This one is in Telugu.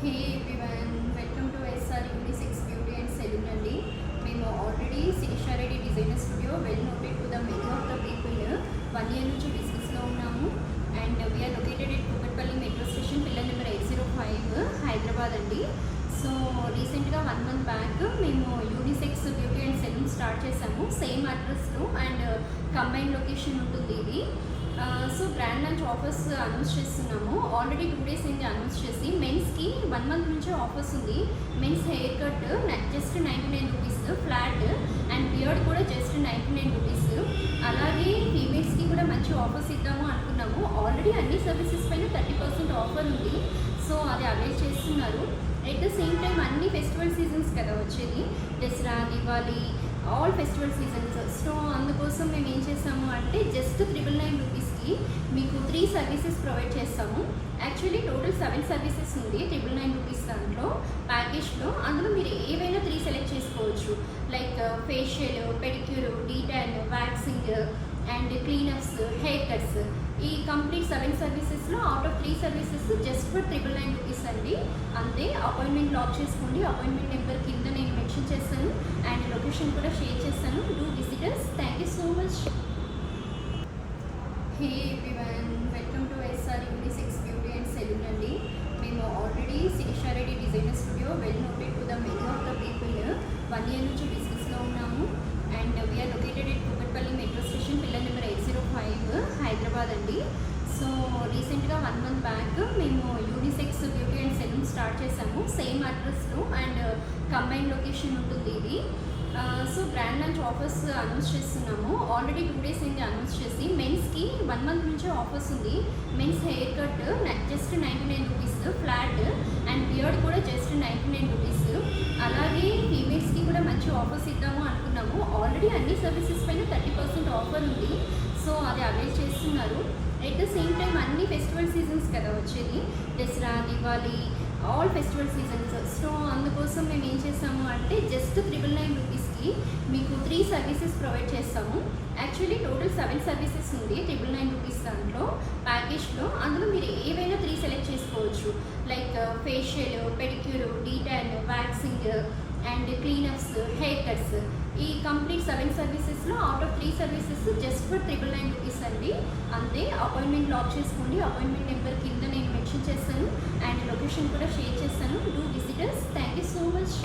Hey everyone, welcome to SR unisex beauty and salon అండి. మేము already Shirisha Reddy designer studio well noted to the many of the people 1 year నుంచి బిజినెస్లో ఉన్నాము. And we are located at Kukatpally metro station, pillar number 805, Hyderabad అండి. సో రీసెంట్గా 1 month బ్యాక్ మేము unisex beauty and salon start చేసాము. సేమ్ అడ్రస్లో అండ్ కంబైన్ లొకేషన్ ఉంటుంది ఇది. So brand launch offers announce చేస్తున్నాము. ఆల్రెడీ 2 days అయింది అనౌన్స్ చేసి. మెన్స్కి 1 month నుంచే ఆఫర్స్ ఉంది. Men's hair cut just 99 rupees flat, and beard కూడా జస్ట్ 99 రూపీస్. అలాగే ఫీమేల్స్కి కూడా మంచి ఆఫర్స్ ఇద్దాము అనుకున్నాము. ఆల్రెడీ అన్ని సర్వీసెస్ పైన 30% ఆఫర్ ఉంది. సో అది అవైల్ చేస్తున్నారు. ఎట్ ద సేమ్ టైం అన్ని ఫెస్టివల్ సీజన్స్ కదా వచ్చేది, Dasara, Diwali, all festival seasons. So అందుకోసం మేము ఏం చేస్తాము అంటే జస్ట్ 999 రూపీస్కి మీకు 3 సర్వీసెస్ ప్రొవైడ్ చేస్తాము. యాక్చువల్లీ టోటల్ 7 సర్వీసెస్ ఉంది 999 రూపీస్ దాంట్లో ప్యాకేజ్లో. అందులో మీరు ఏవైనా 3 సెలెక్ట్ చేసుకోవచ్చు. Like facial, pedicure, detan, waxing and cleanups, hair cuts. ఈ కంప్లీట్ 7 సర్వీసెస్లో out of 3 services just for 999 rupees అండి. అంతే. అపాయింట్మెంట్ లాక్ చేసుకోండి. అపాయింట్మెంట్ నెంబర్ కింద నేను మెన్షన్ చేస్తాను అండ్ లొకేషన్ కూడా షేర్ చేస్తాను. Do visitors. Thank you so much. Hey everyone, welcome to SR unisex beauty and salon అండి. మేము already Shirisha Reddy designer studio well noted to the many of the people 1 year నుంచి బిజినెస్లో ఉన్నాము. And we are located at Kukatpally metro station, pillar number 805, Hyderabad అండి. సో రీసెంట్గా 1 month బ్యాక్ మేము unisex beauty and salon start చేసాము. సేమ్ అడ్రస్లో అండ్ కంబైన్ లొకేషన్ ఉంటుంది ఇది. So brand launch offers announce చేస్తున్నాము. ఆల్రెడీ 2 days అయింది అనౌన్స్ చేసి. మెన్స్కి 1 month నుంచే ఆఫర్స్ ఉంది. Men's hair cut just 99 rupees flat, and beard కూడా జస్ట్ 99 రూపీస్. అలాగే ఫీమేల్స్కి కూడా మంచి ఆఫర్స్ ఇద్దాము అనుకున్నాము. ఆల్రెడీ అన్ని సర్వీసెస్ పైన 30% ఆఫర్ ఉంది. సో అది అవైల్ చేస్తున్నారు. ఎట్ ద సేమ్ టైం అన్ని ఫెస్టివల్ సీజన్స్ కదా వచ్చేది, Dasara, Diwali, all festival seasons. So అందుకోసం మేము ఏం చేస్తాము అంటే జస్ట్ 999 రూపీస్కి మీకు 3 సర్వీసెస్ ప్రొవైడ్ చేస్తాము. యాక్చువల్లీ టోటల్ 7 సర్వీసెస్ ఉంది 999 రూపీస్ దాంట్లో ప్యాకేజ్లో. అందులో మీరు ఏవైనా 3 సెలెక్ట్ చేసుకోవచ్చు. Like facial, pedicure, detan, waxing and cleanups, hair cuts. ఈ కంప్లీట్ 7 సర్వీసెస్లో out of 3 services just for 999 rupees అండి. అంతే. అపాయింట్మెంట్ లాక్ చేసుకోండి. అపాయింట్మెంట్ నెంబర్ కింద నేను మెన్షన్ చేస్తాను అండ్ లొకేషన్ కూడా షేర్ చేస్తాను. Do visitors. Thank you so much.